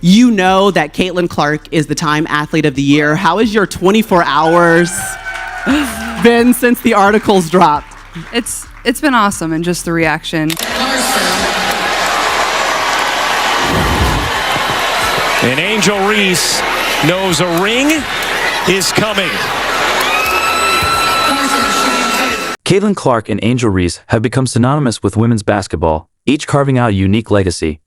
you know that Caitlin Clark is the Time Athlete of the Year. How has your 24 hours been since the articles dropped? It's been awesome, and just the reaction. And Angel Reese knows a ring is coming. Caitlin Clark and Angel Reese have become synonymous with women's basketball, each carving out a unique legacy.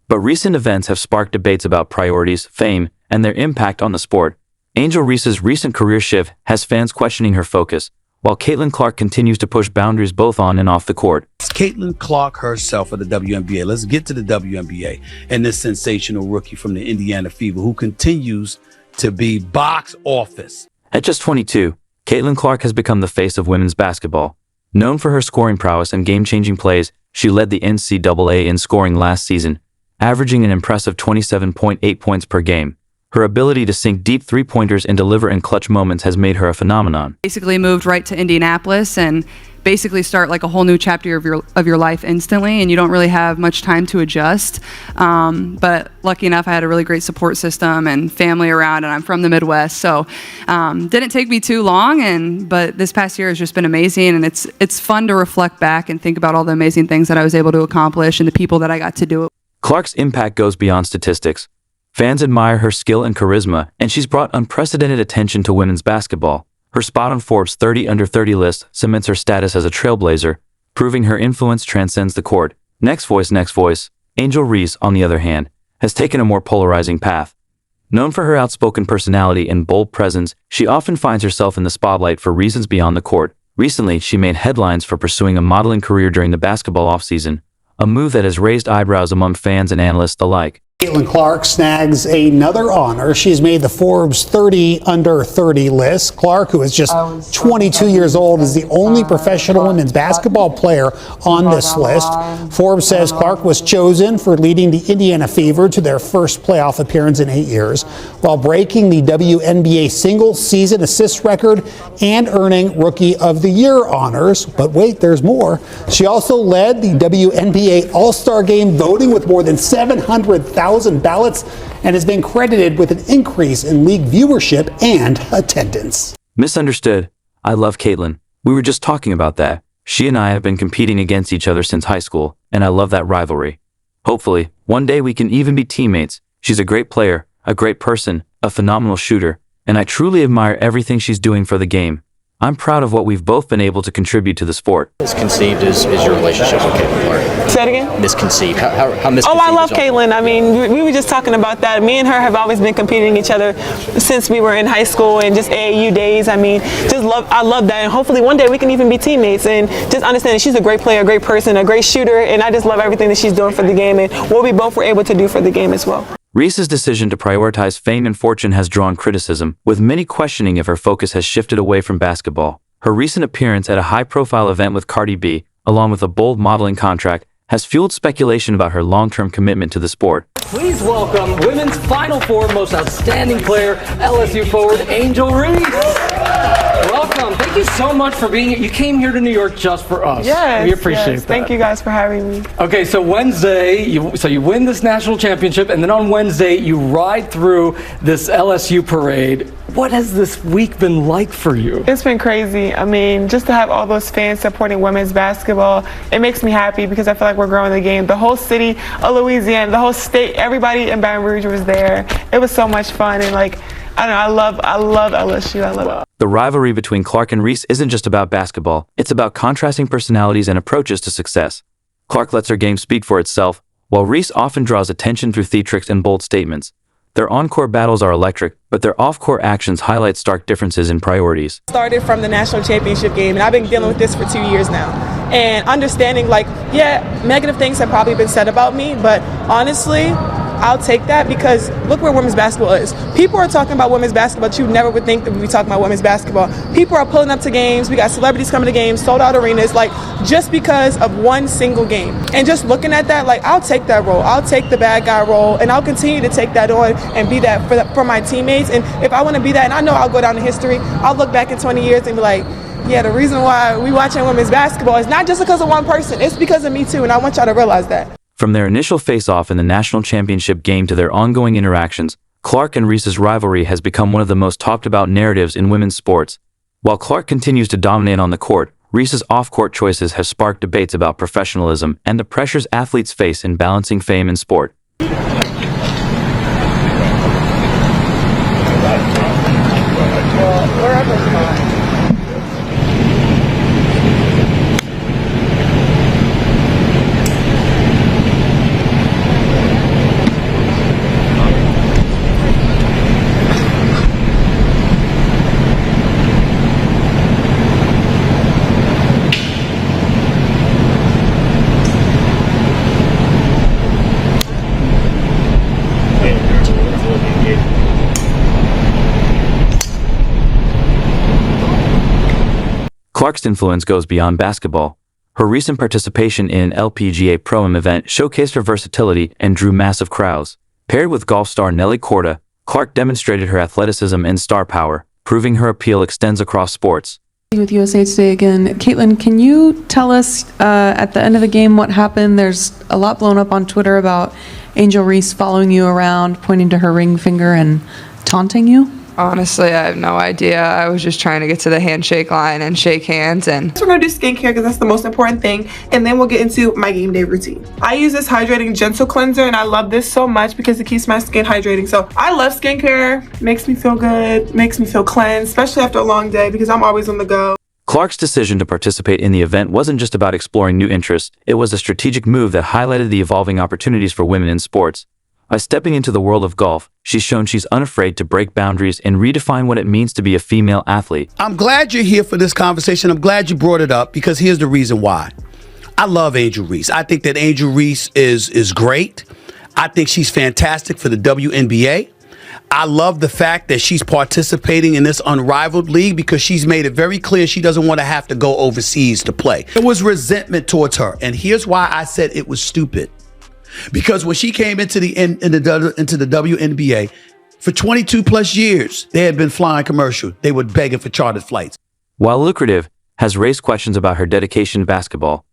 But recent events have sparked debates about priorities, fame, and their impact on the sport. Angel Reese's recent career shift has fans questioning her focus, while Caitlin Clark continues to push boundaries both on and off the court. It's Caitlin Clark herself of the WNBA. Let's get to the WNBA and this sensational rookie from the Indiana Fever who continues to be box office. At just 22, Caitlin Clark has become the face of women's basketball. Known for her scoring prowess and game-changing plays, she led the NCAA in scoring last season, averaging an impressive 27.8 points per game. Her ability to sink deep three-pointers and deliver in clutch moments has made her a phenomenon. Basically moved right to Indianapolis and basically start like a whole new chapter of your life instantly, and you don't really have much time to adjust. But lucky enough, I had a really great support system and family around, and I'm from the Midwest, so didn't take me too long. But this past year has just been amazing, and it's fun to reflect back and think about all the amazing things that I was able to accomplish and the people that I got to do it. Clark's impact goes beyond statistics. Fans admire her skill and charisma, and she's brought unprecedented attention to women's basketball. Her spot on Forbes' 30 Under 30 list cements her status as a trailblazer, proving her influence transcends the court. Next voice. Angel Reese, on the other hand, has taken a more polarizing path. Known for her outspoken personality and bold presence, she often finds herself in the spotlight for reasons beyond the court. Recently, she made headlines for pursuing a modeling career during the basketball offseason, a move that has raised eyebrows among fans and analysts alike. Caitlin Clark snags another honor. She's made the Forbes 30 Under 30 list. Clark, who is just 22 years old, is the only professional women's basketball player on this list. Forbes says Clark was chosen for leading the Indiana Fever to their first playoff appearance in 8 years, while breaking the WNBA single-season assist record and earning Rookie of the Year honors. But wait, there's more. She also led the WNBA All-Star Game voting with more than 700,000 ballots and has been credited with an increase in league viewership and attendance. Misunderstood. I love Caitlin. We were just talking about that. She and I have been competing against each other since high school, and I love that rivalry. Hopefully, one day we can even be teammates. She's a great player, a great person, a phenomenal shooter, and I truly admire everything she's doing for the game. I'm proud of what we've both been able to contribute to the sport. Misconceived is your relationship with Caitlin Clark? Say it again? Misconceived. How misconceived? Oh, I love Caitlin. I mean, we were just talking about that. Me and her have always been competing each other since we were in high school and just AAU days. I mean, I love that. And hopefully one day we can even be teammates and just understand that she's a great player, a great person, a great shooter. And I just love everything that she's doing for the game and what we both were able to do for the game as well. Reese's decision to prioritize fame and fortune has drawn criticism, with many questioning if her focus has shifted away from basketball. Her recent appearance at a high-profile event with Cardi B, along with a bold modeling contract, has fueled speculation about her long-term commitment to the sport. Please welcome Women's Final Four Most Outstanding Player, LSU forward, Angel Reese. Welcome. Thank you so much for being here. You came here to New York just for us. Yes, we appreciate that. Thank you guys for having me. Okay, so Wednesday, you win this national championship, and then on Wednesday, you ride through this LSU parade. What has this week been like for you? It's been crazy. I mean, just to have all those fans supporting women's basketball, it makes me happy because I feel like we're growing the game. The whole city of Louisiana, the whole state, everybody in Baton Rouge was there. It was so much fun, and I love LSU. I love it. The rivalry between Clark and Reese isn't just about basketball. It's about contrasting personalities and approaches to success. Clark lets her game speak for itself, while Reese often draws attention through theatrics and bold statements. Their on-court battles are electric, but their off-court actions highlight stark differences in priorities. Started from the national championship game, and I've been dealing with this for 2 years now. And understanding, negative things have probably been said about me, but honestly, I'll take that because look where women's basketball is. People are talking about women's basketball, but you never would think that we'd be talking about women's basketball. People are pulling up to games. We got celebrities coming to games, sold out arenas, just because of one single game. And just looking at that, I'll take that role. I'll take the bad guy role, and I'll continue to take that on and be that for my teammates. And if I want to be that, and I know I'll go down in history, I'll look back in 20 years and be like, yeah, the reason why we watching women's basketball is not just because of one person. It's because of me too, and I want y'all to realize that. From their initial face-off in the national championship game to their ongoing interactions, Clark and Reese's rivalry has become one of the most talked-about narratives in women's sports. While Clark continues to dominate on the court, Reese's off-court choices have sparked debates about professionalism and the pressures athletes face in balancing fame and sport. Clark's influence goes beyond basketball. Her recent participation in an LPGA Pro-Am event showcased her versatility and drew massive crowds. Paired with golf star Nelly Korda, Clark demonstrated her athleticism and star power, proving her appeal extends across sports. With USA Today again, Caitlin, can you tell us at the end of the game what happened? There's a lot blown up on Twitter about Angel Reese following you around, pointing to her ring finger and taunting you. Honestly, I have no idea. I was just trying to get to the handshake line and shake hands. And So we're gonna do skincare because that's the most important thing, and then we'll get into my game day routine. I use this hydrating gentle cleanser, and I love this so much because it keeps my skin hydrating. So I love skincare. Makes me feel good, makes me feel cleansed, especially after a long day because I'm always on the go. Clark's decision to participate in the event wasn't just about exploring new interests, it was a strategic move that highlighted the evolving opportunities for women in sports. By stepping into the world of golf, she's shown she's unafraid to break boundaries and redefine what it means to be a female athlete. I'm glad you're here for this conversation. I'm glad you brought it up because here's the reason why. I love Angel Reese. I think that Angel Reese is great. I think she's fantastic for the WNBA. I love the fact that she's participating in this unrivaled league because she's made it very clear she doesn't want to have to go overseas to play. There was resentment towards her, and here's why I said it was stupid. Because when she came into the WNBA, for 22 plus years, they had been flying commercial. They were begging for chartered flights. While lucrative, has raised questions about her dedication to basketball.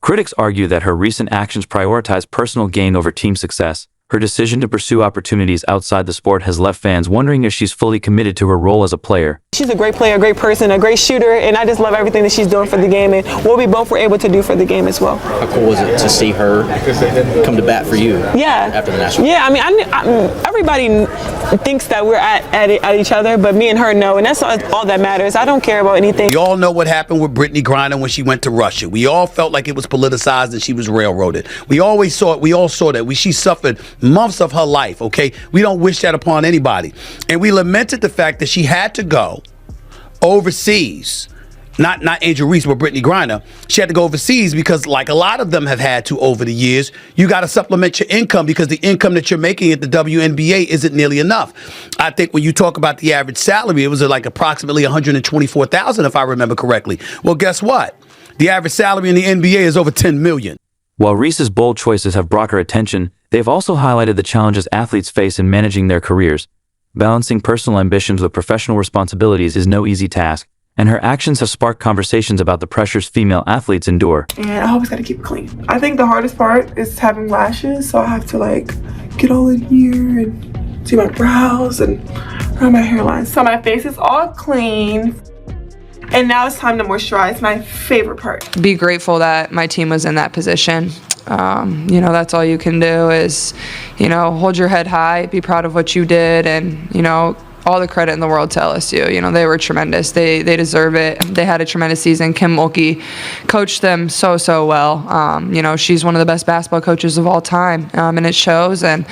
Critics argue that her recent actions prioritize personal gain over team success. Her decision to pursue opportunities outside the sport has left fans wondering if she's fully committed to her role as a player. She's a great player, a great person, a great shooter, and I just love everything that she's doing for the game and what we both were able to do for the game as well. How cool was it to see her come to bat for you after the national? Yeah, I mean, everybody thinks that we're at each other, but me and her know, and that's all that matters. I don't care about anything. We all know what happened with Brittany Griner when she went to Russia. We all felt like it was politicized and she was railroaded. We all saw that. She suffered months of her life, okay? We don't wish that upon anybody. And we lamented the fact that she had to go overseas. Not Angel Reese, but Brittany Griner. She had to go overseas because, like a lot of them have had to over the years, you got to supplement your income because the income that you're making at the WNBA isn't nearly enough. I think when you talk about the average salary, it was like approximately $124,000, if I remember correctly. Well, guess what? The average salary in the NBA is over $10 million. While Reese's bold choices have brought her attention, they've also highlighted the challenges athletes face in managing their careers. Balancing personal ambitions with professional responsibilities is no easy task, and her actions have sparked conversations about the pressures female athletes endure. And I always got to keep it clean. I think the hardest part is having lashes, so I have to get all in here and do my brows and around my hairline. So my face is all clean. And now it's time to moisturize, my favorite part. be grateful that my team was in that position. That's all you can do is, hold your head high, be proud of what you did, and, all the credit in the world to LSU. They were tremendous. They deserve it. They had a tremendous season. Kim Mulkey coached them so well. She's one of the best basketball coaches of all time, and it shows. And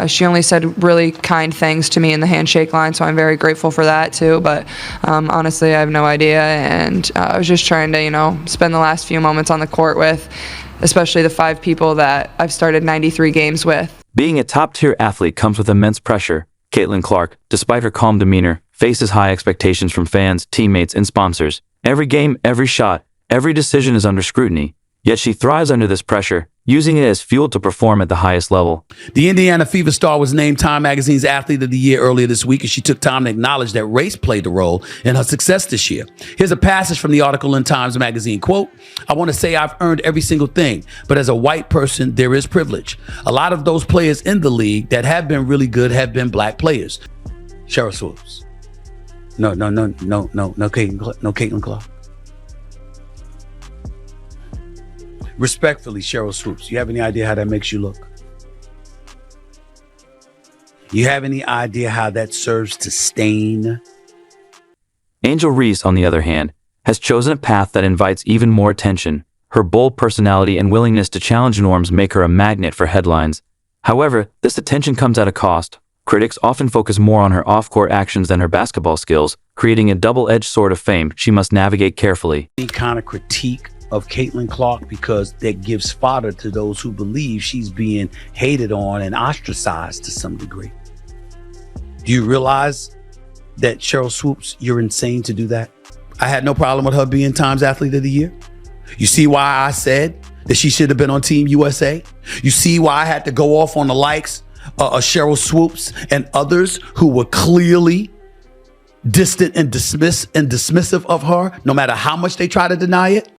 she only said really kind things to me in the handshake line, so I'm very grateful for that too. But honestly, I have no idea, and I was just trying to, spend the last few moments on the court with, especially the 5 people that I've started 93 games with. Being a top-tier athlete comes with immense pressure. Caitlin Clark, despite her calm demeanor, faces high expectations from fans, teammates, and sponsors. Every game, every shot, every decision is under scrutiny. Yet she thrives under this pressure, using it as fuel to perform at the highest level. The Indiana Fever star was named Time Magazine's Athlete of the Year earlier this week, and she took time to acknowledge that race played a role in her success this year. Here's a passage from the article in Times Magazine. Quote, "I want to say I've earned every single thing, but as a white person, there is privilege. A lot of those players in the league that have been really good have been black players." Cheryl Swoops. No, Caitlin Clark. Respectfully, Cheryl Swoops, you have any idea how that makes you look? You have any idea how that serves to stain? Angel Reese, on the other hand, has chosen a path that invites even more attention. Her bold personality and willingness to challenge norms make her a magnet for headlines. However, this attention comes at a cost. Critics often focus more on her off-court actions than her basketball skills, creating a double-edged sword of fame she must navigate carefully. Any kind of critique of Caitlin Clark, because that gives fodder to those who believe she's being hated on and ostracized to some degree. Do you realize that, Cheryl Swoops, you're insane to do that? I had no problem with her being Times Athlete of the Year. You see why I said that she should have been on Team USA? You see why I had to go off on the likes of Cheryl Swoops and others who were clearly distant and dismissive of her, no matter how much they try to deny it?